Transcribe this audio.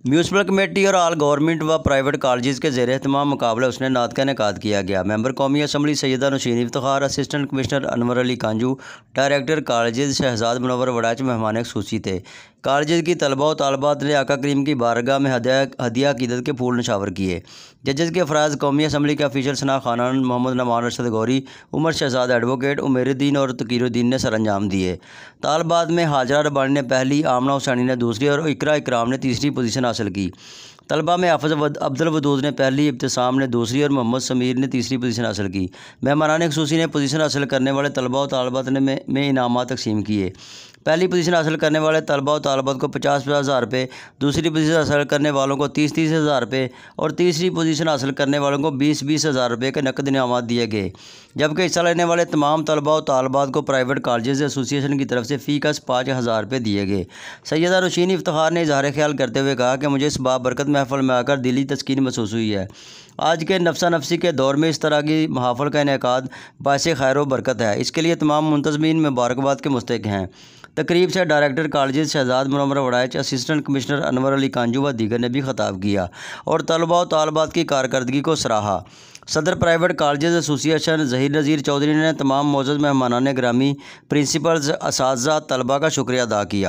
Municipal committee और आल government व private college के ज़ेर एहतमाम मुकाबला हुस्न नात का इनेकाद किया गया। मेंबर कौमी assembly Syeda Nausheen Iftikhar, assistant commissioner Anwar Ali Kanju, director college Shahzad Munawwar Warraich मेहमान खुसूसी थे। कॉलेज की तलबा व तालबात ने आका करीम की बारगाह में हदिया अकीदत के फूल नशावर किए। जजेस के अफराज कौमी असम्बली के ऑफिशियल सना खानान, मोहम्मद नमान रशद गौरी, उमर शहजाद एडवोकेट, उमेरुद्दीन और तकीरुद्दीन ने सर अंजाम दिए। तालबात में हाजरा रबानी ने पहली, आमना हुसैनी ने दूसरी और इकरा इकराम ने तीसरी पोजीशन हासिल की। तलबा में हाफ़िज़ अब्दुल वदूद ने पहली, इब्तिसाम ने दूसरी और मोहम्मद समीर ने तीसरी पोजीशन हासिल की। मेहमानान खुसूसी ने पोजीशन हासिल करने वाले तलबा और तालबात में इनामात तकसीम किए। पहली पोजीशन हासिल करने वाले तलबा और तालबात को 50-50 हज़ार रुपये, दूसरी पोजीशन हासिल करने वालों को 30-30 हज़ार रुपये और तीसरी पोजीशन हासिल करने वालों को 20-20 हज़ार रुपये के नकद इनामात दिए गए। जबकि हिस्सा लेने वाले तमाम तलबा और तालबात को प्राइवेट कॉलेज एसोसिएशन की तरफ से फ़ी का 5,000 रुपये दिए गए। सैयदा नौशीन इफ्तिखार ने इज़हार ख्याल करते हुए कहा कि मुझे इस बाबरकत महफ़िल में आकर दिली तस्कीन महसूस हुई है। आज के नफसा नफसी के दौर में इस तरह की महाफ़िल का इनेकाद बाइस खैर व बरकत है। इसके लिए तमाम मुंतज़मीन मुबारकबाद के मुस्तहिक़ हैं। तकरीब से director college Shahzad Munawwar Warraich, assistant commissioner Anwar Ali Kanju व दीगर ने भी खिताब किया और तलबा और तालबात की कारकर्दगी को सराहा। सदर प्राइवेट कॉलेज एसोसिएशन ज़हीर नज़ीर चौधरी ने तमाम मोअज़्ज़ज़ मेहमानान गिरामी, प्रिंसिपल्स, असातिज़ा, तलबा का शुक्रिया अदा किया।